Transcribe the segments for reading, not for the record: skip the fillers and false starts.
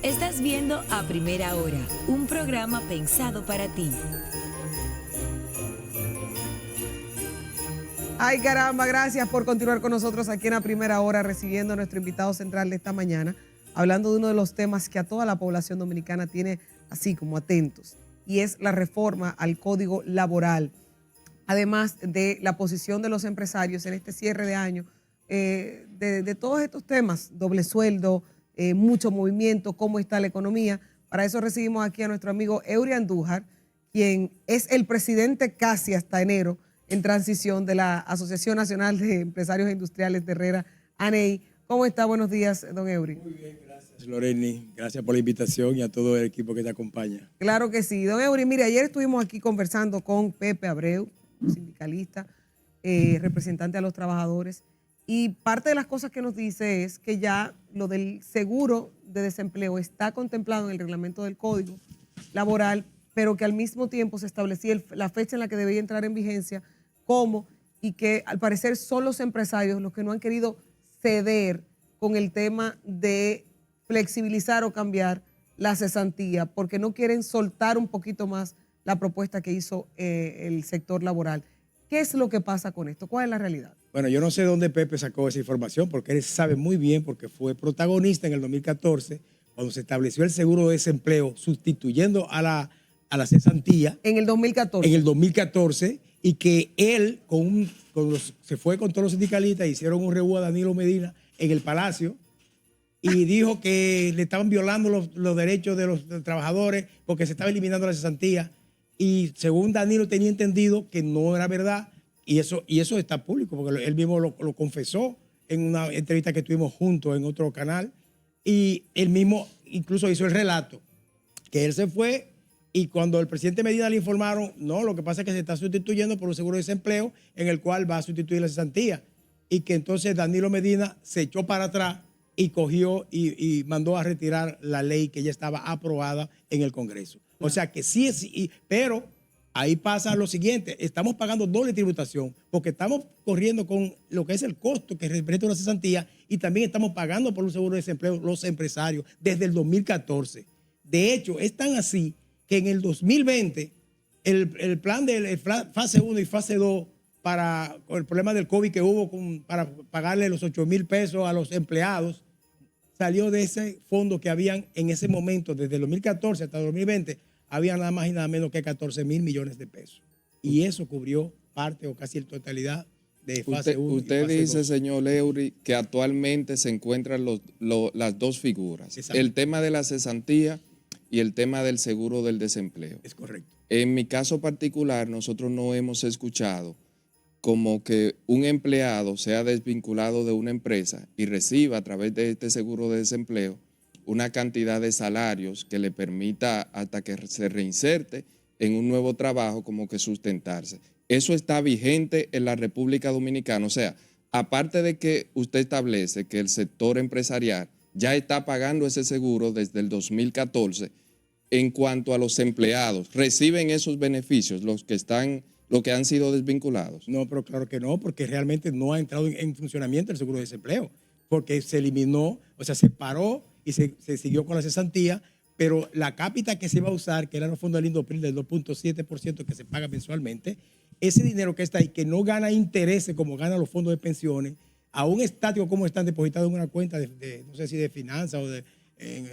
Estás viendo A Primera Hora, un programa pensado para ti. Ay, caramba, gracias por continuar con nosotros aquí en A Primera Hora, recibiendo a nuestro invitado central de esta mañana, hablando de uno de los temas que a toda la población dominicana tiene así como atentos, y es la reforma al Código Laboral, además de la posición de los empresarios en este cierre de año, de todos estos temas, doble sueldo, mucho movimiento, cómo está la economía. Para eso recibimos aquí a nuestro amigo Eury Andújar, quien es el presidente casi hasta enero en transición de la Asociación Nacional de Empresarios Industriales de Herrera, ANEI. ¿Cómo está? Buenos días, don Eury. Muy bien, gracias, Loreni. Gracias por la invitación y a todo el equipo que te acompaña. Claro que sí. Don Eury, mire, ayer estuvimos aquí conversando con Pepe Abreu, sindicalista, representante a los trabajadores, y parte de las cosas que nos dice es que ya lo del seguro de desempleo está contemplado en el reglamento del Código Laboral, pero que al mismo tiempo se establecía la fecha en la que debía entrar en vigencia, cómo, y que al parecer son los empresarios los que no han querido ceder con el tema de flexibilizar o cambiar la cesantía, porque no quieren soltar un poquito más la propuesta que hizo el sector laboral. ¿Qué es lo que pasa con esto? ¿Cuál es la realidad? Bueno, yo no sé dónde Pepe sacó esa información, porque él sabe muy bien, porque fue protagonista en el 2014, cuando se estableció el seguro de desempleo, sustituyendo a la cesantía. En el 2014. En el 2014, y que él se fue con todos los sindicalistas, hicieron un reúno a Danilo Medina en el Palacio, y dijo que le estaban violando los derechos de los trabajadores porque se estaba eliminando la cesantía. Y según Danilo tenía entendido que no era verdad, y eso está público, porque él mismo lo confesó en una entrevista que tuvimos juntos en otro canal, y él mismo incluso hizo el relato, que él se fue, y cuando el presidente Medina le informaron, no, lo que pasa es que se está sustituyendo por un seguro de desempleo en el cual va a sustituir la cesantía, y que entonces Danilo Medina se echó para atrás y cogió y mandó a retirar la ley que ya estaba aprobada en el Congreso. O sea que sí, pero ahí pasa lo siguiente, estamos pagando doble tributación porque estamos corriendo con lo que es el costo que representa una cesantía y también estamos pagando por un seguro de desempleo los empresarios desde el 2014. De hecho, es tan así que en el 2020 el plan de fase 1 y fase 2 para el problema del COVID que hubo para pagarle los 8,000 pesos a los empleados, salió de ese fondo que habían en ese momento, desde el 2014 hasta el 2020, había nada más y nada menos que 14,000 millones de pesos. Y eso cubrió parte o casi la totalidad de fase 1. Usted dice, señor Eury, que actualmente se encuentran las dos figuras. Exacto. El tema de la cesantía y el tema del seguro del desempleo. Es correcto. En mi caso particular, nosotros no hemos escuchado como que un empleado sea desvinculado de una empresa y reciba a través de este seguro de desempleo una cantidad de salarios que le permita hasta que se reinserte en un nuevo trabajo como que sustentarse. Eso está vigente en la República Dominicana. O sea, aparte de que usted establece que el sector empresarial ya está pagando ese seguro desde el 2014, en cuanto a los empleados, ¿reciben esos beneficios los que han sido desvinculados? No, pero claro que no, porque realmente no ha entrado en funcionamiento el seguro de desempleo, porque se eliminó, o sea, se paró y se siguió con la cesantía, pero la cápita que se iba a usar, que eran los fondos del Indopril del 2.7% que se paga mensualmente, ese dinero que está ahí, que no gana intereses como ganan los fondos de pensiones, aún estático como están depositados en una cuenta no sé si de finanzas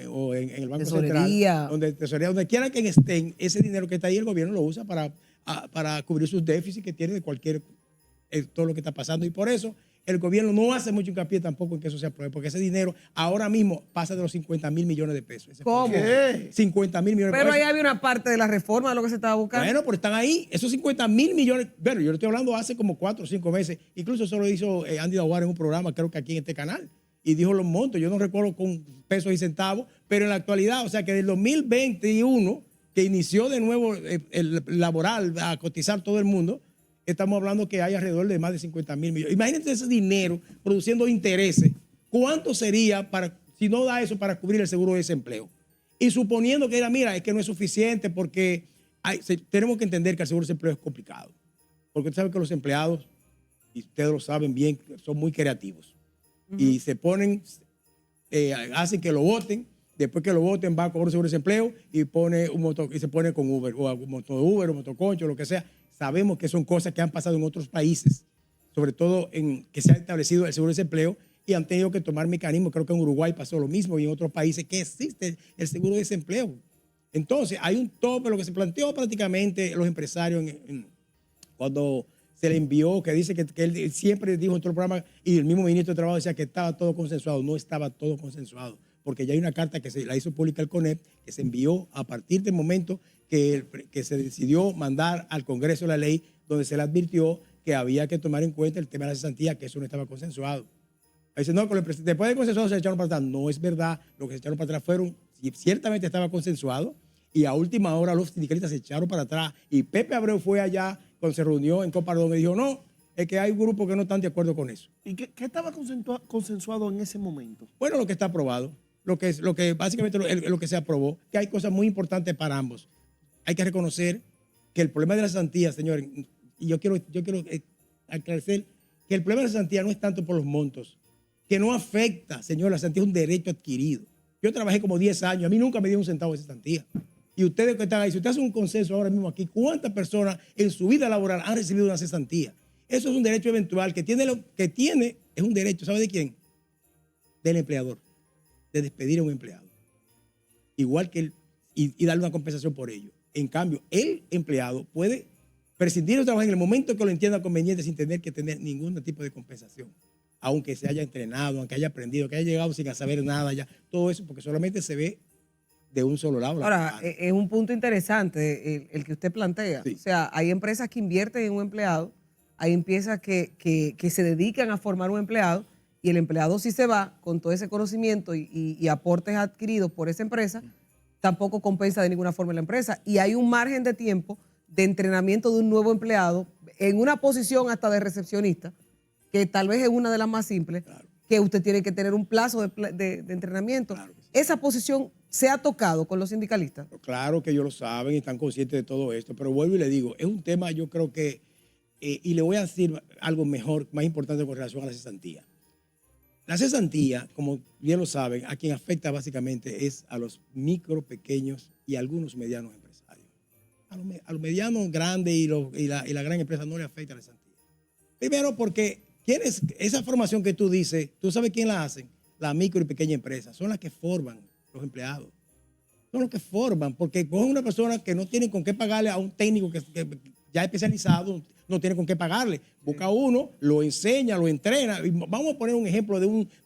o en el Banco Tesorería. Central, tesorería, donde quiera que estén, ese dinero que está ahí el gobierno lo usa para cubrir sus déficits que tiene de todo lo que está pasando. Y por eso el gobierno no hace mucho hincapié tampoco en que eso se apruebe, porque ese dinero ahora mismo pasa de los 50,000 millones de pesos. ¿Cómo? 50,000 millones de pesos. Pero ahí había una parte de la reforma de lo que se estaba buscando. Bueno, pero están ahí, esos 50,000 millones. Bueno, yo le estoy hablando hace como 4 o 5 meses. Incluso eso lo hizo Andy Daguar en un programa, creo que aquí en este canal. Y dijo los montos, yo no recuerdo con pesos y centavos, pero en la actualidad, o sea que del 2021, que inició de nuevo el laboral a cotizar todo el mundo, estamos hablando que hay alrededor de más de 50,000 millones. Imagínense ese dinero produciendo intereses. ¿Cuánto sería si no da eso para cubrir el seguro de desempleo? Y suponiendo que mira, es que no es suficiente porque tenemos que entender que el seguro de desempleo es complicado. Porque usted sabe que los empleados, y ustedes lo saben bien, son muy creativos. Y se ponen, hacen que lo voten Después que lo voten, va a cobrar un seguro de desempleo y pone y se pone con Uber, o un moto Uber, o motoconcho, lo que sea. Sabemos que son cosas que han pasado en otros países, sobre todo en que se ha establecido el seguro de desempleo y han tenido que tomar mecanismos. Creo que en Uruguay pasó lo mismo y en otros países que existe el seguro de desempleo. Entonces, hay un tope, lo que se planteó prácticamente los empresarios cuando se le envió, que dice que él siempre dijo en todo el programa, y el mismo ministro de Trabajo decía que estaba todo consensuado. No estaba todo consensuado, porque ya hay una carta que se la hizo pública el CONEP, que se envió a partir del momento que se decidió mandar al Congreso la ley, donde se le advirtió que había que tomar en cuenta el tema de la cesantía, que eso no estaba consensuado. Dice, no, después de consensuado se echaron para atrás. No es verdad, lo que se echaron para atrás ciertamente estaba consensuado, y a última hora los sindicalistas se echaron para atrás, y Pepe Abreu fue allá cuando se reunió en Copardón y dijo, no, es que hay un grupo que no están de acuerdo con eso. ¿Y qué estaba consensuado en ese momento? Bueno, lo que está aprobado, lo que básicamente lo que se aprobó, que hay cosas muy importantes para ambos. Hay que reconocer que el problema de la cesantía, señores, y yo quiero aclarecer que el problema de la cesantía no es tanto por los montos, que no afecta, señor, la cesantía es un derecho adquirido. Yo trabajé como 10 años, a mí nunca me dio un centavo de cesantía. Y ustedes que están ahí, si usted hace un consenso ahora mismo aquí, ¿cuántas personas en su vida laboral han recibido una cesantía? Eso es un derecho eventual que tiene, es un derecho, ¿sabe de quién? Del empleador, de despedir a un empleado. Igual que él, y darle una compensación por ello. En cambio, el empleado puede prescindir de trabajar en el momento que lo entienda conveniente sin tener que tener ningún tipo de compensación. Aunque se haya entrenado, aunque haya aprendido, que haya llegado sin saber nada ya. Todo eso porque solamente se ve de un solo lado. Ahora, es un punto interesante el que usted plantea. Sí. O sea, hay empresas que invierten en un empleado, hay empresas que se dedican a formar un empleado, y el empleado, si se va con todo ese conocimiento y aportes adquiridos por esa empresa, tampoco compensa de ninguna forma la empresa. Y hay un margen de tiempo de entrenamiento de un nuevo empleado en una posición hasta de recepcionista, que tal vez es una de las más simples, claro, que usted tiene que tener un plazo de entrenamiento. Claro, sí. Esa posición se ha tocado con los sindicalistas. Claro que ellos lo saben y están conscientes de todo esto, pero vuelvo y le digo, es un tema, yo creo que, y le voy a decir algo mejor, más importante con relación a la cesantía. La cesantía, como bien lo saben, a quien afecta básicamente es a los micro, pequeños y algunos medianos empresarios. A los medianos, grandes y la gran empresa no le afecta la cesantía. Primero porque esa formación que tú dices, ¿tú sabes quién la hacen? La micro y pequeña empresa. Son las que forman los empleados. Son los que forman, porque cogen una persona que no tiene con qué pagarle a un técnico que ya especializado, no tiene con qué pagarle. Busca uno, lo enseña, lo entrena. Y vamos a poner un ejemplo de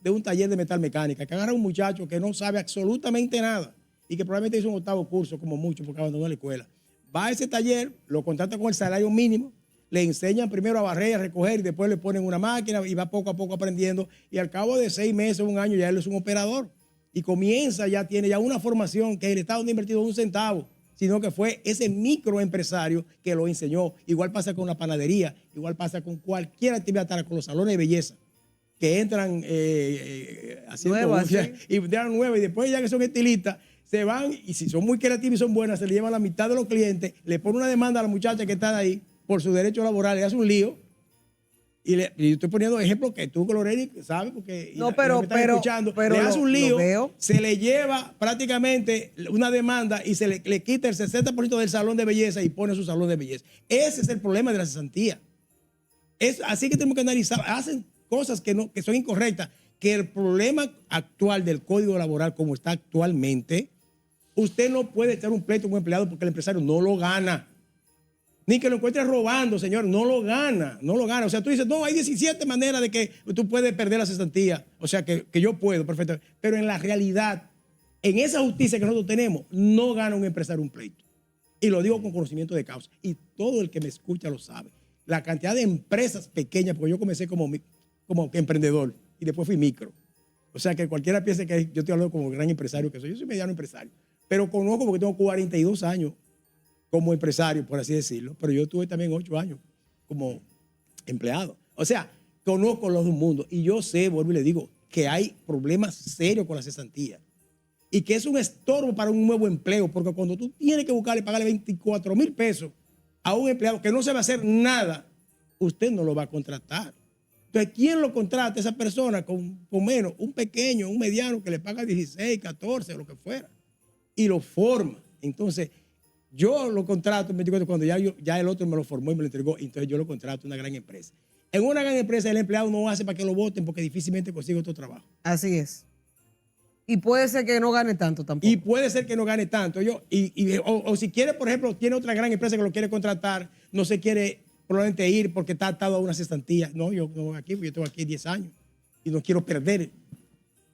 un taller de metal mecánica, que agarra a un muchacho que no sabe absolutamente nada y que probablemente hizo un 8º curso, como mucho, porque abandonó la escuela. Va a ese taller, lo contrata con el salario mínimo, le enseñan primero a barrer, a recoger, y después le ponen una máquina y va poco a poco aprendiendo. Y al cabo de 6 meses, 1 año, ya él es un operador. Y comienza, tiene una formación que el Estado no ha invertido un centavo, sino que fue ese microempresario que lo enseñó. Igual pasa con la panadería, igual pasa con cualquier actividad, con los salones de belleza, que entran haciendo nuevas, ¿sí? Y entran nuevas, y después ya que son estilistas, se van, y si son muy creativos y son buenas, se le llevan la mitad de los clientes, le ponen una demanda a la muchacha que están ahí por su derecho laboral, le hace un lío. Y yo estoy poniendo ejemplos que tú, Loreni, sabes, porque no, pero le hace un lío, se le lleva prácticamente una demanda y se le quita el 60% del salón de belleza y pone su salón de belleza. Ese es el problema de la cesantía. Es así que tenemos que analizar. Hacen cosas que son incorrectas, que el problema actual del Código Laboral como está actualmente, usted no puede echar un pleito con un empleado porque el empresario no lo gana. Ni que lo encuentres robando, señor, no lo gana. O sea, tú dices, no, hay 17 maneras de que tú puedes perder la cesantía. O sea, que yo puedo, perfectamente. Pero en la realidad, en esa justicia que nosotros tenemos, no gana un empresario un pleito. Y lo digo con conocimiento de causa. Y todo el que me escucha lo sabe. La cantidad de empresas pequeñas, porque yo comencé como emprendedor y después fui micro. O sea, que cualquiera piense que yo estoy hablando como gran empresario que soy. Yo soy mediano empresario. Pero conozco porque tengo 42 años como empresario, por así decirlo, pero yo tuve también 8 años como empleado. O sea, conozco los dos mundos y yo sé, vuelvo y le digo, que hay problemas serios con la cesantía y que es un estorbo para un nuevo empleo, porque cuando tú tienes que pagarle 24,000 pesos a un empleado que no sabe hacer nada, usted no lo va a contratar. Usted Entonces, ¿quién lo contrata? Esa persona con menos, un pequeño, un mediano que le paga 16, 14 o lo que fuera, y lo forma. Entonces, yo lo contrato en 24 cuando ya el otro me lo formó y me lo entregó, entonces yo lo contrato a una gran empresa. En una gran empresa el empleado no hace para que lo voten porque difícilmente consigue otro trabajo. Así es. Y puede ser que no gane tanto tampoco. Y puede ser que no gane tanto. O si quiere, por ejemplo, tiene otra gran empresa que lo quiere contratar, no se quiere probablemente ir porque está atado a una cesantía. No, yo no voy aquí, porque yo tengo aquí 10 años y no quiero perder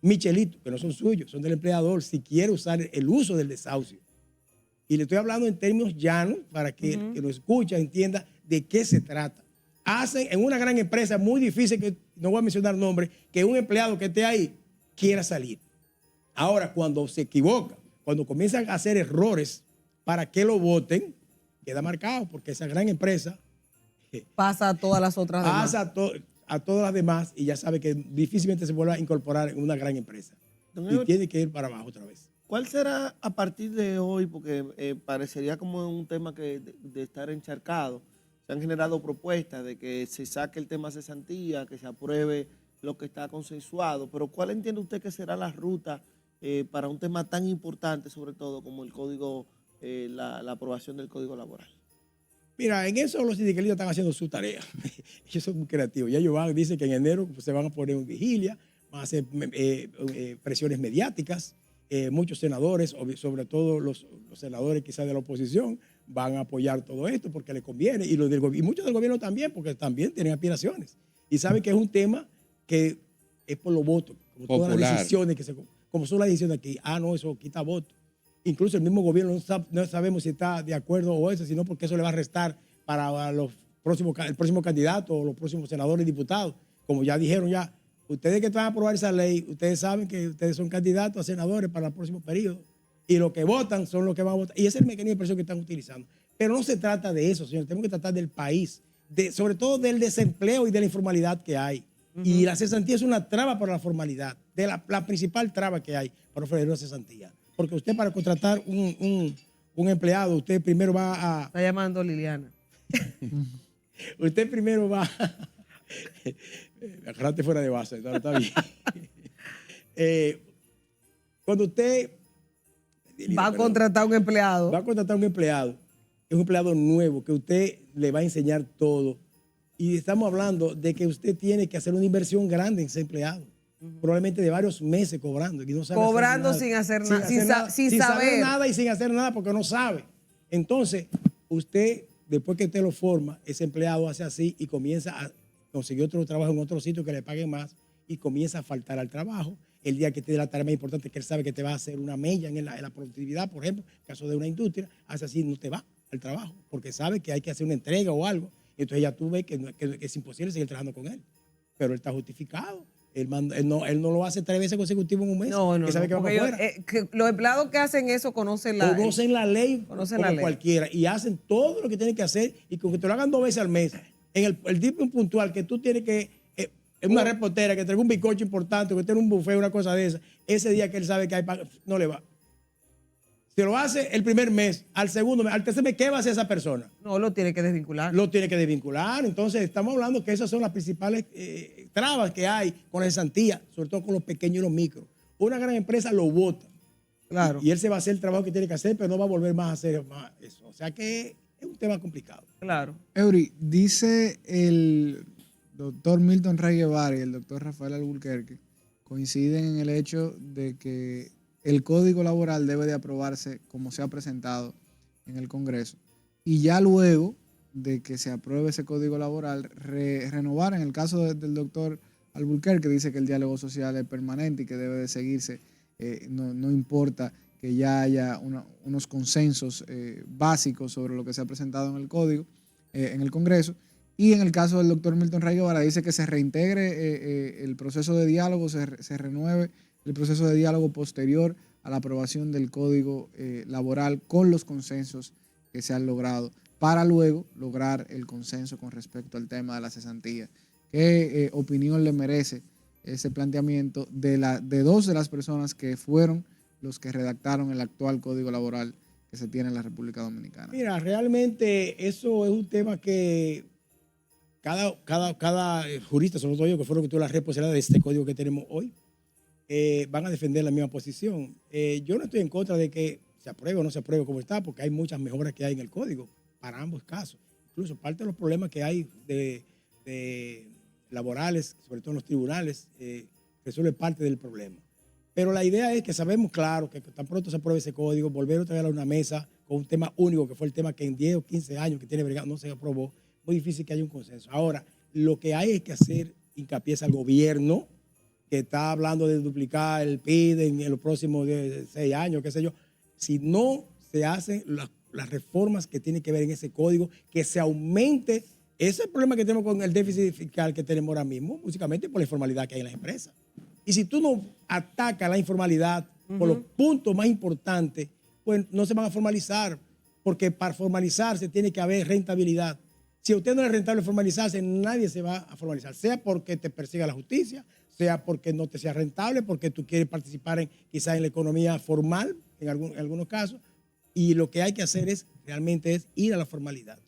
mis chelitos, que no son suyos, son del empleador, si quiere usar el uso del desahucio. Y le estoy hablando en términos llanos para que el que lo escucha entienda de qué se trata. Hacen en una gran empresa muy difícil, que no voy a mencionar nombres, que un empleado que esté ahí quiera salir. Ahora, cuando se equivoca, cuando comienzan a hacer errores para que lo voten, queda marcado porque esa gran empresa Pasa a todas las otras demás. pasa a todas las demás y ya sabe que difícilmente se vuelva a incorporar en una gran empresa. Don Y Ever, tiene que ir para abajo otra vez. ¿cuál será a partir de hoy? Porque parecería como un tema que de estar encharcado. Se han generado propuestas de que se saque el tema cesantía, que se apruebe lo que está consensuado, pero ¿cuál entiende usted que será la ruta para un tema tan importante, sobre todo como el código, la aprobación del código laboral? Mira, en eso los sindicalistas están haciendo su tarea. Ellos son muy creativos. Ya ellos dicen que en enero se van a poner en vigilia, van a hacer presiones mediáticas. Muchos senadores, sobre todo los senadores quizás de la oposición, van a apoyar todo esto porque les conviene. Y muchos del gobierno también, porque también tienen aspiraciones. Y saben que es un tema que es por los votos, como todas las Popular. decisiones, como son las decisiones aquí. No, eso quita votos. Incluso el mismo gobierno no sabemos si está de acuerdo o eso, sino porque eso le va a restar para el próximo candidato o los próximos senadores y diputados. Como ya dijeron ya, ustedes que van a aprobar esa ley, ustedes saben que ustedes son candidatos a senadores para el próximo periodo. Y los que votan son los que van a votar. Y ese es el mecanismo de presión que están utilizando. Pero no se trata de eso, señor. Tenemos que tratar del país, sobre todo del desempleo y de la informalidad que hay. Y la cesantía es una traba para la formalidad, la principal traba que hay para ofrecer una cesantía. Porque usted para contratar un empleado, usted primero va a... Está llamando Liliana. Usted primero va... Agarrate fuera de base, está bien. Cuando usted... Va a contratar un empleado. Va a contratar un empleado, es un empleado nuevo que usted le va a enseñar todo. Y estamos hablando de que usted tiene que hacer una inversión grande en ese empleado. Probablemente de varios meses cobrando. Y no sabe Cobrando hacer sin hacer nada, sin sin saber saber. nada y sin hacer nada porque no sabe. Entonces, usted, después que usted lo forma, ese empleado hace así y comienza a conseguir otro trabajo en otro sitio que le paguen más y comienza a faltar al trabajo. El día que te dé la tarea más importante, que él sabe que te va a hacer una mella en la productividad, por ejemplo, en caso de una industria, hace así, no te va al trabajo, porque sabe que hay que hacer una entrega o algo. Entonces ya tú ves que es imposible seguir trabajando con él. Pero él está justificado. Él no lo hace 3 veces consecutivas en un mes. No, que sabe que va porque para afuera. los empleados que hacen eso conocen la Ley conocen como la ley. cualquiera y hacen todo lo que tienen que hacer y con que te lo hagan 2 veces al mes. En el tipo puntual que tú tienes que, es una reportera que trae un bizcocho importante, que tiene un buffet, una cosa de esa, ese día que él sabe que hay no le va. Si lo hace el primer mes, al segundo mes, al tercer mes, ¿qué va a hacer esa persona? No, lo tiene que desvincular. Lo tiene que desvincular. Entonces, estamos hablando que esas son las principales trabas que hay con la cesantía, sobre todo con los pequeños y los micros. Una gran empresa lo vota. Claro. Y él se va a hacer el trabajo que tiene que hacer, pero no va a volver más a hacer más eso. O sea que es un tema complicado. Claro. Eury, dice el doctor Milton Ray Guevara y el doctor Rafael Alburquerque, coinciden en el hecho de que el Código Laboral debe de aprobarse como se ha presentado en el Congreso y ya luego de que se apruebe ese Código Laboral, renovar. En el caso del doctor Alburquerque dice que el diálogo social es permanente y que debe de seguirse, no importa que ya haya unos consensos básicos sobre lo que se ha presentado en el Código, en el Congreso. Y en el caso del doctor Milton Ray Guevara dice que se reintegre el proceso de diálogo, se renueve el proceso de diálogo posterior a la aprobación del Código Laboral con los consensos que se han logrado, para luego lograr el consenso con respecto al tema de la cesantía. ¿Qué opinión le merece ese planteamiento de 2 de las personas que fueron los que redactaron el actual Código Laboral que se tiene en la República Dominicana? Mira, realmente eso es un tema que cada jurista, sobre todo yo, que fueron que tuvo la responsabilidad de este código que tenemos hoy, van a defender la misma posición. Yo no estoy en contra de que se apruebe o no se apruebe como está, porque hay muchas mejoras que hay en el código para ambos casos. Incluso parte de los problemas que hay de laborales, sobre todo en los tribunales, resuelve parte del problema. Pero la idea es que sabemos, claro, que tan pronto se apruebe ese código, volver otra vez a una mesa con un tema único, que fue el tema que en 10 o 15 años que tiene bregado no se aprobó. Muy difícil que haya un consenso. Ahora, lo que hay es que hacer hincapié al gobierno, que está hablando de duplicar el PIB en los próximos 6 años, qué sé yo. Si no se hacen las reformas que tienen que ver en ese código, que se aumente. Ese es el problema que tenemos con el déficit fiscal que tenemos ahora mismo, básicamente por la informalidad que hay en las empresas. Y si tú no atacas la informalidad por los puntos más importantes, pues no se van a formalizar, porque para formalizarse tiene que haber rentabilidad. Si a usted no es rentable formalizarse, nadie se va a formalizar, sea porque te persiga la justicia, sea porque no te sea rentable, porque tú quieres participar quizás en la economía formal, en algunos casos, y lo que hay que hacer realmente es ir a la formalidad.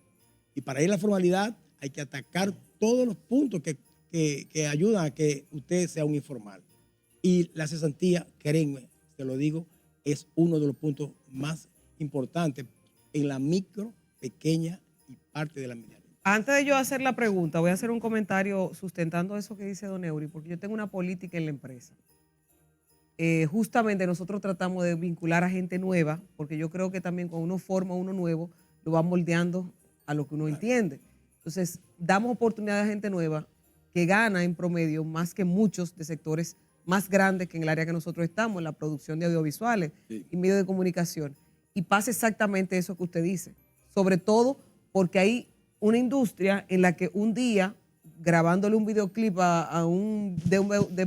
Y para ir a la formalidad hay que atacar todos los puntos que ayudan a que usted sea un informal. Y la cesantía, créenme, te lo digo, es uno de los puntos más importantes en la micro, pequeña y parte de la mediana. Antes de yo hacer la pregunta, voy a hacer un comentario sustentando eso que dice don Eury, porque yo tengo una política en la empresa. Justamente nosotros tratamos de vincular a gente nueva, porque yo creo que también cuando uno forma uno nuevo, lo va moldeando a lo que uno entiende. Entonces, damos oportunidad a gente nueva que gana en promedio más que muchos de sectores más grandes que en el área que nosotros estamos, en la producción de audiovisuales y medios de comunicación. Y pasa exactamente eso que usted dice, sobre todo porque hay una industria en la que un día, grabándole un videoclip a un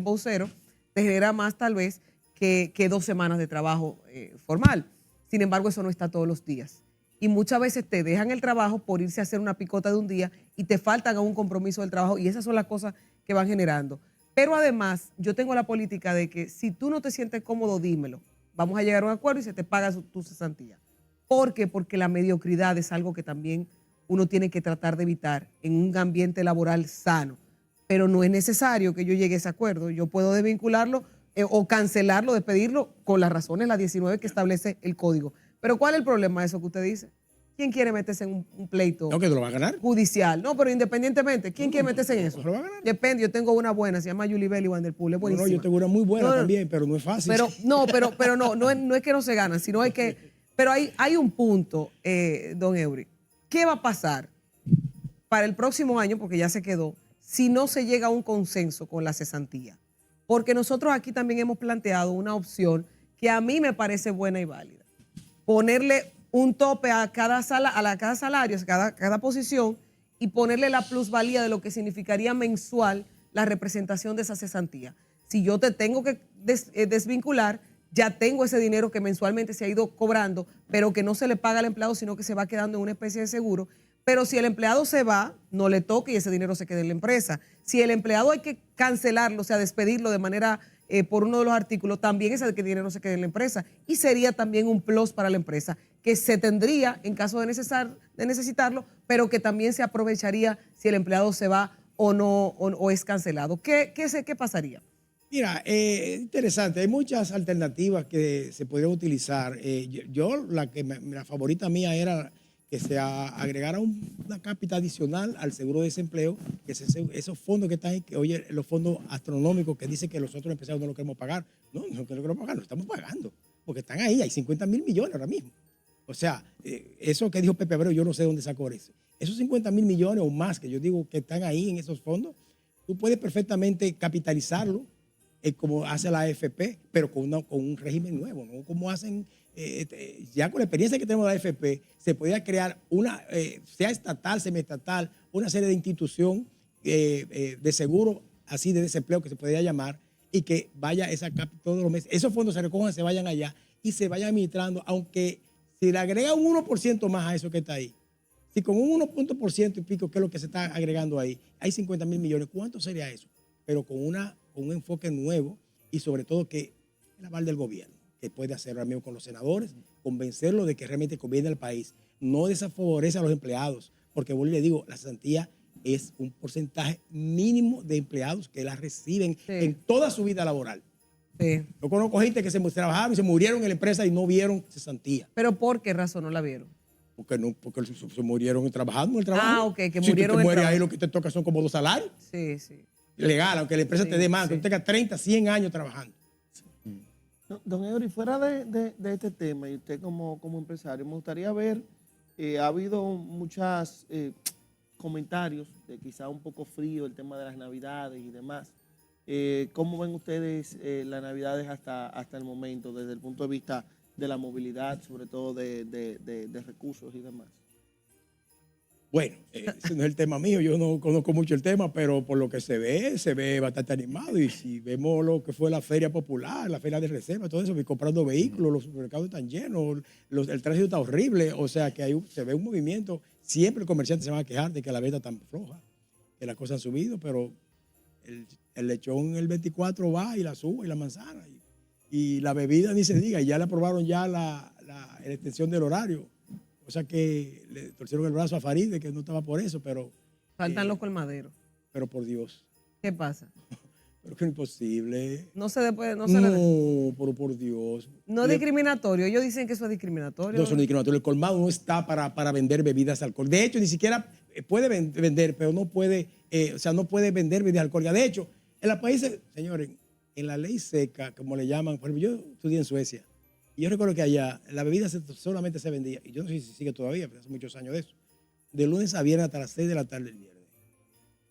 vocero, te genera más tal vez que 2 semanas de trabajo formal. Sin embargo, eso no está todos los días. Y muchas veces te dejan el trabajo por irse a hacer una picota de un día y te faltan a un compromiso del trabajo, y esas son las cosas que van generando. Pero además, yo tengo la política de que si tú no te sientes cómodo, dímelo. Vamos a llegar a un acuerdo y se te paga tu cesantía. ¿Por qué? Porque la mediocridad es algo que también uno tiene que tratar de evitar en un ambiente laboral sano. Pero no es necesario que yo llegue a ese acuerdo. Yo puedo desvincularlo o cancelarlo, despedirlo con las razones, las 19 que establece el código. Pero ¿cuál es el problema de eso que usted dice? ¿Quién quiere meterse en un pleito ¿No que te lo va a ganar? judicial? No, pero independientemente, ¿quién quiere meterse en eso? ¿Lo va a ganar? Depende, yo tengo una buena, se llama Yulibel y Vanderpool, es buenísima. No, yo tengo una muy buena también, pero no es fácil. Pero no es que no se ganan, sino hay que... Pero hay un punto, don Eury. ¿Qué va a pasar para el próximo año, porque ya se quedó, si no se llega a un consenso con la cesantía? Porque nosotros aquí también hemos planteado una opción que a mí me parece buena y válida. Ponerle un tope a cada salario, a cada posición, y ponerle la plusvalía de lo que significaría mensual la representación de esa cesantía. Si yo te tengo que desvincular, ya tengo ese dinero que mensualmente se ha ido cobrando, pero que no se le paga al empleado, sino que se va quedando en una especie de seguro. Pero si el empleado se va, no le toca y ese dinero se queda en la empresa. Si el empleado hay que cancelarlo, o sea, despedirlo de manera por uno de los artículos, también ese dinero se queda en la empresa. Y sería también un plus para la empresa, que se tendría en caso de necesitarlo, pero que también se aprovecharía si el empleado se va o no, o es cancelado. ¿Qué pasaría? Mira, interesante. Hay muchas alternativas que se podrían utilizar. La favorita mía era que se agregara una cápita adicional al seguro de desempleo, que esos fondos que están ahí, que oye, los fondos astronómicos que dicen que los otros empresarios no lo queremos pagar. No queremos pagar, lo estamos pagando, porque están ahí, hay 50.000 millones ahora mismo. O sea, eso que dijo Pepe Abreu, yo no sé dónde sacó eso. Esos 50.000 millones o más que yo digo que están ahí en esos fondos, tú puedes perfectamente capitalizarlo como hace la AFP, pero con un régimen nuevo, ¿no? Como hacen, ya con la experiencia que tenemos de la AFP, se podría crear sea estatal, semiestatal, una serie de institución de seguro, así de desempleo que se podría llamar, y que vaya esa cápita todos los meses. Esos fondos se recojan, se vayan allá y se vayan administrando, aunque si le agrega un 1% más a eso que está ahí, si con un 1% y pico, que es lo que se está agregando ahí, hay 50.000 millones, ¿cuánto sería eso? Pero con un enfoque nuevo y sobre todo que el aval del gobierno, que puede hacer ahora mismo con los senadores, convencerlos de que realmente conviene al país, no desfavorece a los empleados, porque vuelvo y le digo, la cesantía es un porcentaje mínimo de empleados que la reciben Sí. en toda su vida laboral. Sí. Yo conozco gente que se trabajaron y se murieron en la empresa y no vieron cesantía. Pero ¿por qué razón no la vieron? Porque se murieron trabajando en el trabajo. Ah, ok, que Si murieron tú en te mueres trabajo. ahí, lo que te toca son como 2 salarios. Sí, sí. Legal, aunque la empresa Sí, te dé más, sí. que tú tengas 30, 100 años trabajando. No, don Eury, fuera de este tema, y usted como empresario, me gustaría ver, ha habido muchos comentarios de quizá un poco frío el tema de las Navidades y demás. ¿Cómo ven ustedes las Navidades hasta el momento, desde el punto de vista de la movilidad, sobre todo de recursos y demás? Bueno, ese no es el tema mío, yo no conozco mucho el tema, pero por lo que se ve bastante animado. Y si vemos lo que fue la feria popular, la feria de reserva, todo eso, comprando vehículos, los supermercados están llenos, el tránsito está horrible, o sea que se ve un movimiento. Siempre el comerciante se va a quejar de que la venta está tan floja, que las cosas han subido, pero el lechón el 24 va y la suba y la manzana. Y la bebida ni se diga, y ya le aprobaron ya la extensión del horario. O sea que le torcieron el brazo a Farid de que no estaba por eso, pero... Faltan los colmaderos. Pero por Dios, ¿Qué pasa? pero que es imposible. No se puede, no se le... No, pero por Dios. No es discriminatorio. Ellos dicen que eso es discriminatorio. No son discriminatorios. El colmado no está para vender bebidas alcohólicas. De hecho, ni siquiera puede vender, pero no puede, no puede vender bebidas alcohólicas. De hecho, en los países, señores, en la ley seca, como le llaman, por ejemplo, yo estudié en Suecia, y yo recuerdo que allá la bebida solamente se vendía, y yo no sé si sigue todavía, pero hace muchos años de eso, de lunes a viernes hasta las 6 de la tarde del viernes.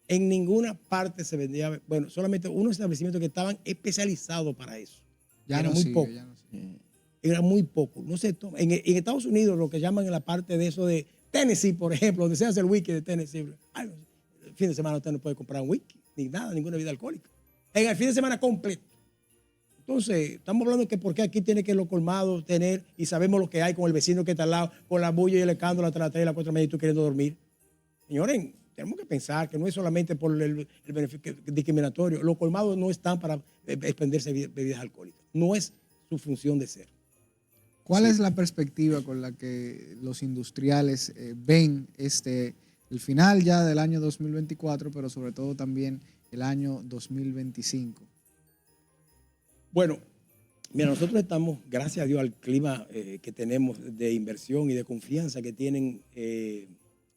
En ninguna parte se vendía, bueno, solamente unos establecimientos que estaban especializados para eso. Ya Era no muy sigue, poco. ya no sigue. Era muy poco. No se toma. En Estados Unidos, lo que llaman en la parte de eso de Tennessee, por ejemplo, donde se hace el whisky de Tennessee, ay, el fin de semana usted no puede comprar un whisky, ni nada, ninguna bebida alcohólica. En el fin de semana completo. Entonces, estamos hablando de que porque aquí tiene que los colmados tener, y sabemos lo que hay con el vecino que está al lado, con la bulla y el escándalo hasta las 3 y las 4 de la mañana y tú queriendo dormir. Señores, tenemos que pensar que no es solamente por el beneficio discriminatorio. Los colmados no están para expenderse bebidas alcohólicas. No es su función de ser. ¿Cuál es la perspectiva con la que los industriales ven el final ya del año 2024, pero sobre todo también el año 2025? Bueno, mira, nosotros estamos, gracias a Dios, al clima que tenemos de inversión y de confianza que tienen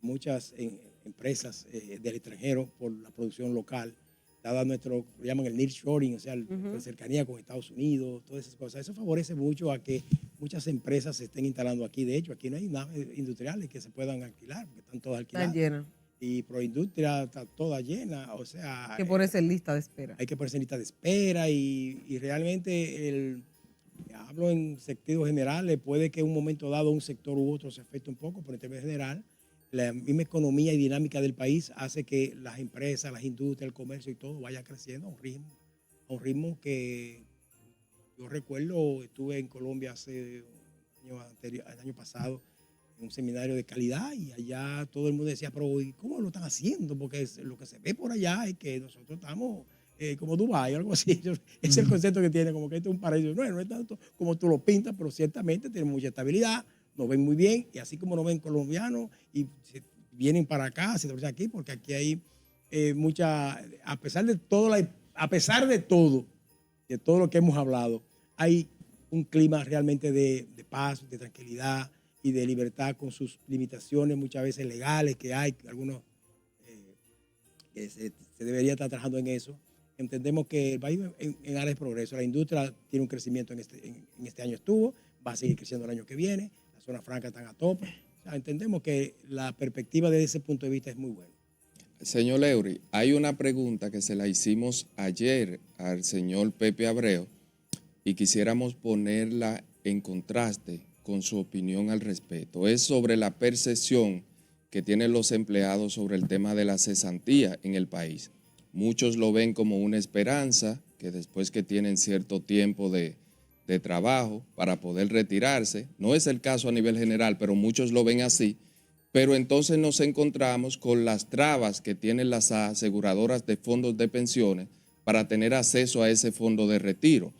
muchas empresas del extranjero por la producción local, dada nuestro, lo llaman el nearshoring, o sea, la cercanía con Estados Unidos, todas esas cosas. Eso favorece mucho a que muchas empresas se estén instalando aquí. De hecho, aquí no hay naves industriales que se puedan alquilar, porque están todas alquiladas. Está llena. Y Proindustria está toda llena, o sea... Que ponerse en lista de espera. Hay que ponerse en lista de espera y realmente, hablo en sentido general, puede que en un momento dado un sector u otro se afecte un poco, pero en términos general, la misma economía y dinámica del país hace que las empresas, las industrias, el comercio y todo vaya creciendo a un ritmo que yo recuerdo, estuve en Colombia hace el año pasado, en un seminario de calidad y allá todo el mundo decía, pero ¿y cómo lo están haciendo? Porque lo que se ve por allá es que nosotros estamos como Dubái, algo así. Es el concepto que tiene, como que esto es un paraíso. No es tanto como tú lo pintas, pero ciertamente tiene mucha estabilidad, nos ven muy bien y así como nos ven colombianos y vienen para acá, se trabajan aquí, porque aquí hay a pesar de todo, de todo lo que hemos hablado, hay un clima realmente de paz, de tranquilidad y de libertad con sus limitaciones muchas veces legales que hay, algunos que se debería estar trabajando en eso. Entendemos que el país en áreas de progreso, la industria tiene un crecimiento en este año estuvo, va a seguir creciendo el año que viene, las zonas francas están a tope. O sea, entendemos que la perspectiva desde ese punto de vista es muy buena. Señor Eury, hay una pregunta que se la hicimos ayer al señor Pepe Abreu y quisiéramos ponerla en contraste con su opinión al respecto. Es sobre la percepción que tienen los empleados sobre el tema de la cesantía en el país. Muchos lo ven como una esperanza, que después que tienen cierto tiempo de trabajo para poder retirarse, no es el caso a nivel general, pero muchos lo ven así, pero entonces nos encontramos con las trabas que tienen las aseguradoras de fondos de pensiones para tener acceso a ese fondo de retiro.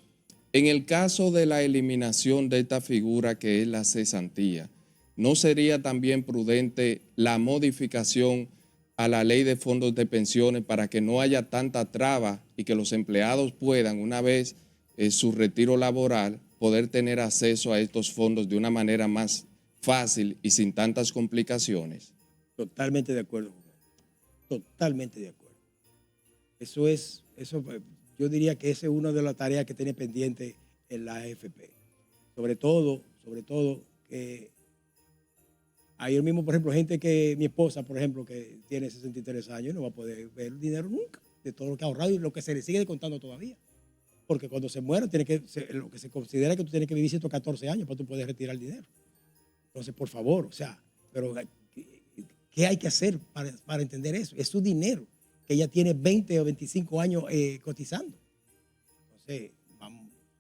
En el caso de la eliminación de esta figura que es la cesantía, ¿no sería también prudente la modificación a la ley de fondos de pensiones para que no haya tanta traba y que los empleados puedan, una vez su retiro laboral, poder tener acceso a estos fondos de una manera más fácil y sin tantas complicaciones. Totalmente de acuerdo con él. Totalmente de acuerdo. Yo diría que esa es una de las tareas que tiene pendiente en la AFP. Sobre todo, que ayer mismo, por ejemplo, mi esposa, por ejemplo, que tiene 63 años, no va a poder ver el dinero nunca de todo lo que ha ahorrado y lo que se le sigue contando todavía. Porque cuando se muera, lo que se considera que tú tienes que vivir 114 años para tú poder retirar el dinero. Entonces, por favor, pero ¿qué hay que hacer para entender eso? Es su dinero, que ella tiene 20 o 25 años cotizando. Entonces,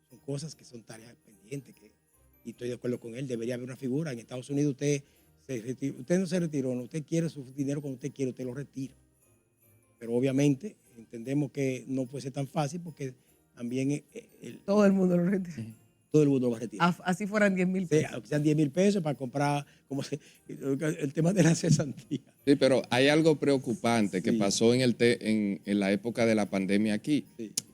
son cosas que son tareas pendientes y estoy de acuerdo con él, debería haber una figura. En Estados Unidos usted no se retiró, no, usted quiere su dinero cuando usted quiere, usted lo retira. Pero obviamente entendemos que no puede ser tan fácil porque también Todo el mundo lo retira. todo el mundo lo va a retirar. Así fueran 10,000 pesos. Aunque sean 10,000 pesos para comprar, el tema de la cesantía. Sí, pero hay algo preocupante que pasó en la época de la pandemia aquí,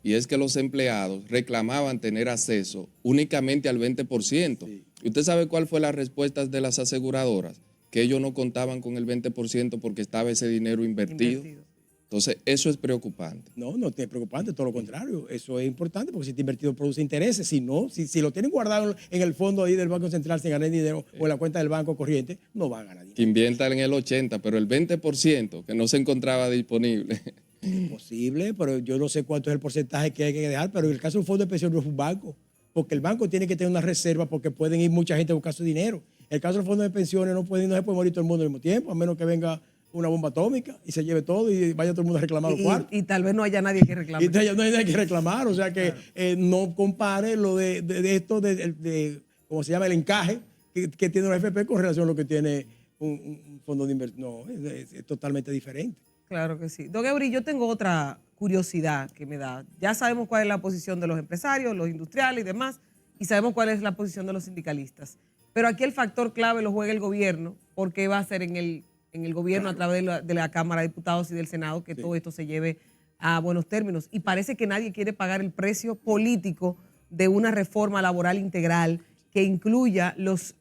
y es que los empleados reclamaban tener acceso únicamente al 20%. Sí. ¿Y usted sabe cuál fue la respuesta de las aseguradoras? Que ellos no contaban con el 20% porque estaba ese dinero invertido. Entonces, eso es preocupante. No es preocupante, todo lo contrario. Eso es importante porque si te invertido produce intereses. Si no, si lo tienen guardado en el fondo ahí del Banco Central sin ganar dinero o en la cuenta del banco corriente, no van a ganar dinero. Que inviertan en el 80%, pero el 20% que no se encontraba disponible. Es posible, pero yo no sé cuánto es el porcentaje que hay que dejar, pero en el caso de un fondo de pensión no es un banco, porque el banco tiene que tener una reserva porque pueden ir mucha gente a buscar su dinero. En el caso del fondo de pensiones no se puede morir todo el mundo al mismo tiempo, a menos que venga una bomba atómica y se lleve todo y vaya todo el mundo a reclamar los cuartos. Y tal vez no haya nadie que reclame. Y no hay nadie que reclamar, o sea que no compare lo de esto, ¿cómo se llama? El encaje que tiene la AFP con relación a lo que tiene un fondo de inversión. No, es totalmente diferente. Claro que sí. Don Eury, yo tengo otra curiosidad que me da. Ya sabemos cuál es la posición de los empresarios, los industriales y demás, y sabemos cuál es la posición de los sindicalistas. Pero aquí el factor clave lo juega el gobierno, porque va a ser en el gobierno a través de la Cámara de Diputados y del Senado que todo esto se lleve a buenos términos. Y parece que nadie quiere pagar el precio político de una reforma laboral integral que incluya los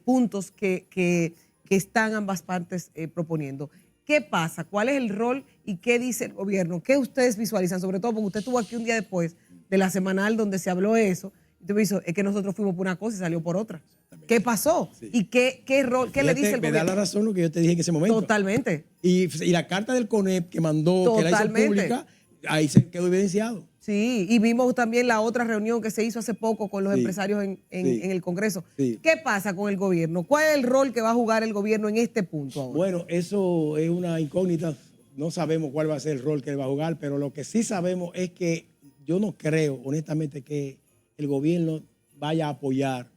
puntos que están ambas partes proponiendo. ¿Qué pasa? ¿Cuál es el rol y qué dice el gobierno? ¿Qué ustedes visualizan? Sobre todo porque usted estuvo aquí un día después de la semanal donde se habló de eso. Y usted me dijo, es que nosotros fuimos por una cosa y salió por otra. ¿Qué pasó? Sí. ¿Y qué rol, qué le dice el gobierno? Me da la razón lo que yo te dije en ese momento. Totalmente. Y la carta del CONEP que mandó, que la hizo pública, ahí se quedó evidenciado. Sí, y vimos también la otra reunión que se hizo hace poco con los empresarios en el Congreso. Sí. ¿Qué pasa con el gobierno? ¿Cuál es el rol que va a jugar el gobierno en este punto ahora? Bueno, eso es una incógnita. No sabemos cuál va a ser el rol que él va a jugar, pero lo que sí sabemos es que yo no creo, honestamente, que el gobierno vaya a apoyar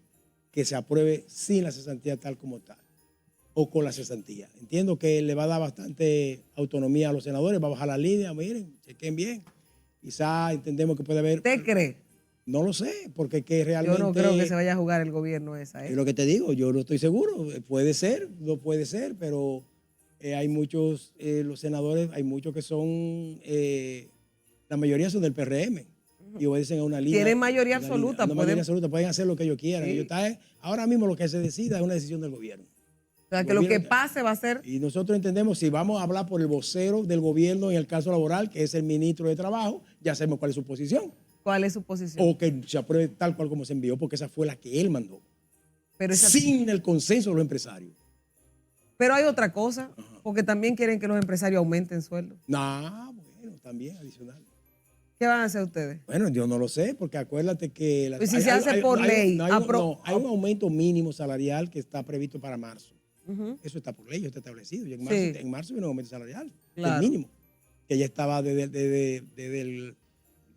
que se apruebe sin la cesantía tal como tal, o con la cesantía. Entiendo que le va a dar bastante autonomía a los senadores, va a bajar la línea, miren, chequen bien. Quizá entendemos que puede haber... ¿Usted cree? No lo sé, porque que realmente... Yo no creo que se vaya a jugar el gobierno esa. Es lo que te digo, yo no estoy seguro. Puede ser, no puede ser, pero hay muchos, los senadores, hay muchos que son, la mayoría son del PRM y obedecen a una línea. Tienen mayoría absoluta. Mayoría absoluta, pueden hacer lo que ellos quieran. Sí. Ahora mismo lo que se decida es una decisión del gobierno. O sea, que lo que pase va a ser... Y nosotros entendemos, si vamos a hablar por el vocero del gobierno en el caso laboral, que es el ministro de Trabajo, ya sabemos cuál es su posición. ¿Cuál es su posición? O que se apruebe tal cual como se envió, porque esa fue la que él mandó. Pero sin el consenso de los empresarios. Pero hay otra cosa, porque también quieren que los empresarios aumenten sueldos. No, bueno, también adicional. ¿Qué van a hacer ustedes? Bueno, yo no lo sé, porque acuérdate que... Pues si se hace por ley. Hay un aumento mínimo salarial que está previsto para marzo. Eso está por ley, eso está establecido. Y en marzo viene un aumento salarial, el mínimo, que ya estaba desde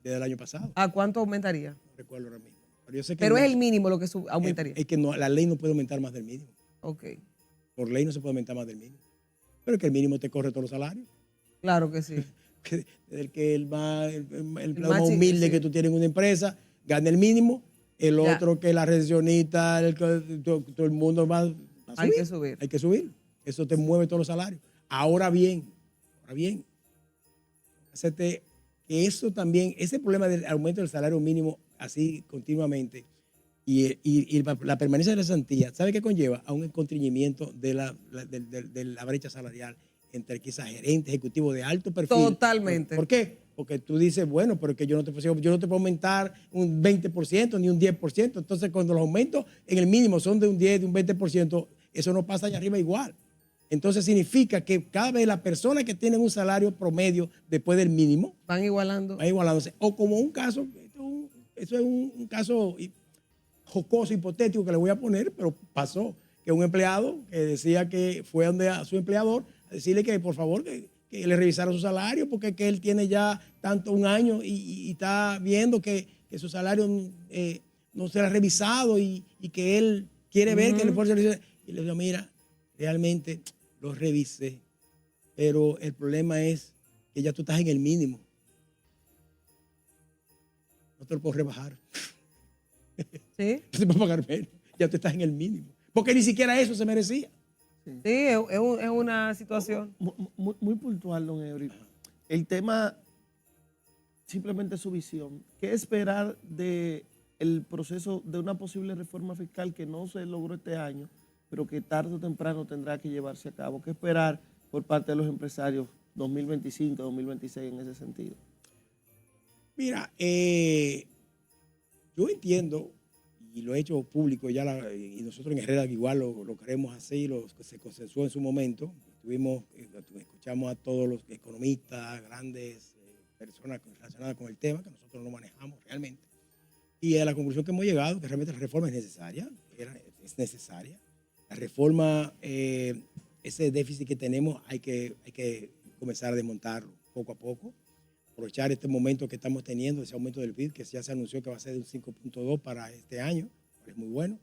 el año pasado. ¿A cuánto aumentaría? No recuerdo ahora mismo. Pero, yo sé que pero es el mínimo lo que aumentaría. Es que no, la ley no puede aumentar más del mínimo. Ok. Por ley no se puede aumentar más del mínimo. Pero es que el mínimo te corre todos los salarios. Claro que sí. El más humilde que tú tienes en una empresa gana el mínimo, el otro que la recepcionista, todo el mundo va a subir. Hay que subir. Hay que subir. Eso te mueve todos los salarios. Ahora bien, Ahora bien, hacerte que eso también, ese problema del aumento del salario mínimo así continuamente y la permanencia de la cesantía, ¿sabe qué conlleva? A un constreñimiento de la brecha salarial entre quizás gerente, ejecutivo de alto perfil. Totalmente. ¿Por qué? Porque tú dices, bueno, pero que yo no te puedo aumentar un 20% ni un 10%. Entonces, cuando los aumentos en el mínimo son de un 10, de un 20%, eso no pasa allá arriba igual. Entonces, significa que cada vez las personas que tienen un salario promedio después del mínimo Van igualando. van igualándose. O como un caso, eso es un caso jocoso, hipotético que le voy a poner, pero pasó que un empleado que decía que fue donde a su empleador a decirle que por favor que le revisara su salario porque que él tiene ya tanto un año y está viendo que su salario no será revisado y que él quiere ver que el esfuerzo. Y le digo, mira, realmente lo revisé, pero el problema es que ya tú estás en el mínimo. No te lo puedo rebajar. Sí, No te puedo pagar menos. Ya tú estás en el mínimo. Porque ni siquiera eso se merecía. sí, es una situación. Muy puntual, don Eury. El tema, simplemente su visión. ¿Qué esperar del proceso de una posible reforma fiscal que no se logró este año, pero que tarde o temprano tendrá que llevarse a cabo? ¿Qué esperar por parte de los empresarios 2025, 2026 en ese sentido? Mira, yo entiendo, y lo he hecho público ya, y nosotros en Herrera igual lo queremos hacer, lo que se consensuó en su momento. Escuchamos a todos los economistas, grandes personas relacionadas con el tema, que nosotros no manejamos realmente. Y a la conclusión que hemos llegado, que realmente la reforma es necesaria, es necesaria. La reforma, ese déficit que tenemos, hay que comenzar a desmontarlo poco a poco. Aprovechar este momento que estamos teniendo, ese aumento del PIB, que ya se anunció que va a ser de un 5.2 para este año, es muy bueno.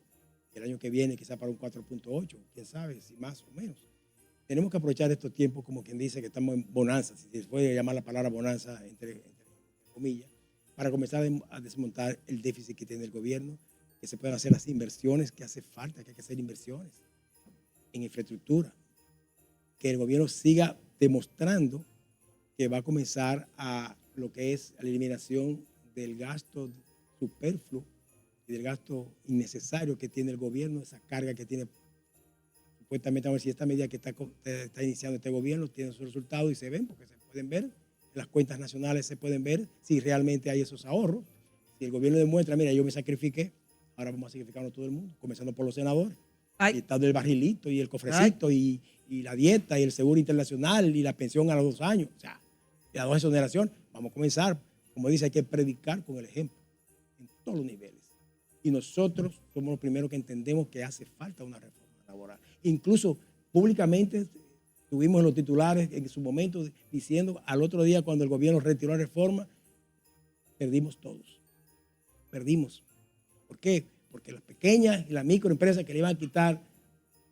Y el año que viene quizá para un 4.8, quién sabe, si más o menos. Tenemos que aprovechar estos tiempos, como quien dice, que estamos en bonanza, si se puede llamar la palabra bonanza entre comillas, para comenzar a desmontar el déficit que tiene el gobierno, que se puedan hacer las inversiones que hace falta, que hay que hacer inversiones en infraestructura, que el gobierno siga demostrando que va a comenzar a lo que es la eliminación del gasto superfluo y del gasto innecesario que tiene el gobierno, esa carga que tiene. Supuestamente, a ver si esta medida que está iniciando este gobierno tiene sus resultados y se ven, porque se pueden ver, en las cuentas nacionales se pueden ver si realmente hay esos ahorros. Si el gobierno demuestra, mira, yo me sacrifiqué, ahora vamos a sacrificarnos todo el mundo, comenzando por los senadores. Y está el barrilito y el cofrecito y la dieta y el seguro internacional y la pensión a los 2 años. O sea, las 2 exoneraciones. Vamos a comenzar, como dice, hay que predicar con el ejemplo en todos los niveles. Y nosotros somos los primeros que entendemos que hace falta una reforma laboral. Incluso públicamente tuvimos en los titulares en su momento diciendo al otro día cuando el gobierno retiró la reforma, perdimos todos. Perdimos. ¿Por qué? Porque las pequeñas y las microempresas que le iban a quitar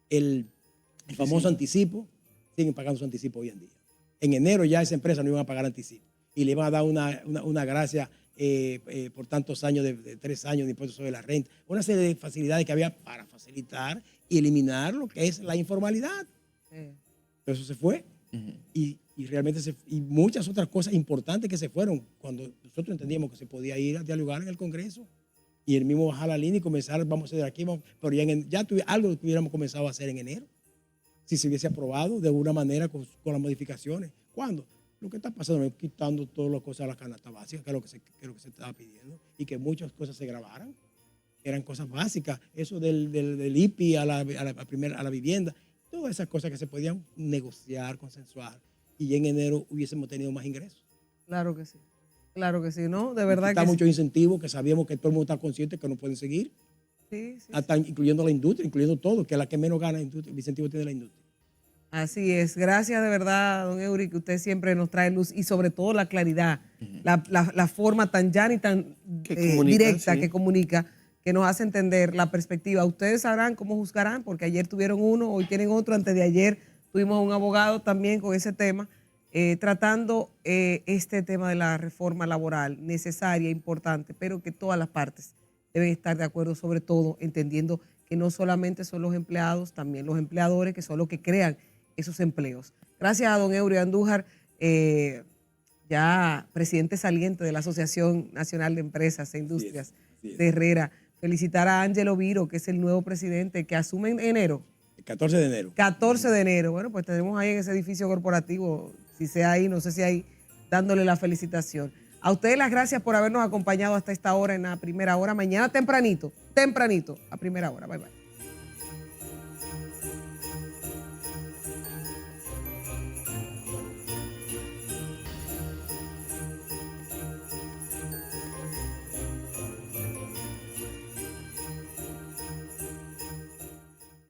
el famoso anticipo, siguen pagando su anticipo hoy en día. En enero ya esa empresa no iban a pagar anticipo y le iban a dar una gracia por tantos años, de 3 años de impuestos sobre la renta, una serie de facilidades que había para facilitar y eliminar lo que es la informalidad. Pero eso se fue. Y realmente y muchas otras cosas importantes que se fueron cuando nosotros entendíamos que se podía ir a dialogar en el Congreso y el mismo bajar la línea y comenzar, vamos a hacer aquí, pero ya algo que hubiéramos comenzado a hacer en enero, si se hubiese aprobado de alguna manera con las modificaciones. ¿Cuándo? Lo que está pasando, quitando todas las cosas a la canasta básica, que es lo que se estaba pidiendo, y que muchas cosas se grabaran, eran cosas básicas, eso del IPI a la vivienda, todas esas cosas que se podían negociar, consensuar, y ya en enero hubiésemos tenido más ingresos. Claro que sí, ¿no? De verdad Está que muchos incentivos que sabíamos que todo el mundo está consciente que no pueden seguir, sí. hasta incluyendo la industria, incluyendo todo, que es la que menos gana el incentivo tiene la industria. Así es. Gracias de verdad, don Eury, que usted siempre nos trae luz y sobre todo la claridad, la forma tan llana y tan directa que comunica, que nos hace entender la perspectiva. Ustedes sabrán cómo juzgarán, porque ayer tuvieron uno, hoy tienen otro, antes de ayer tuvimos un abogado también con ese tema, tratando este tema de la reforma laboral, necesaria, importante, pero que todas las partes deben estar de acuerdo, sobre todo entendiendo que no solamente son los empleados, también los empleadores, que son los que crean esos empleos. Gracias a don Eury Andújar. ya presidente saliente de la Asociación Nacional de Empresas e Industrias así es. de Herrera. Felicitar a Ángelo Viro, que es el nuevo presidente, que asume en enero. El 14 de enero. 14 de enero. Bueno, pues tenemos ahí en ese edificio corporativo, si sea ahí, no sé si ahí, dándole la felicitación. A ustedes las gracias por habernos acompañado hasta esta hora en la primera hora. Mañana tempranito, a primera hora. Bye, bye.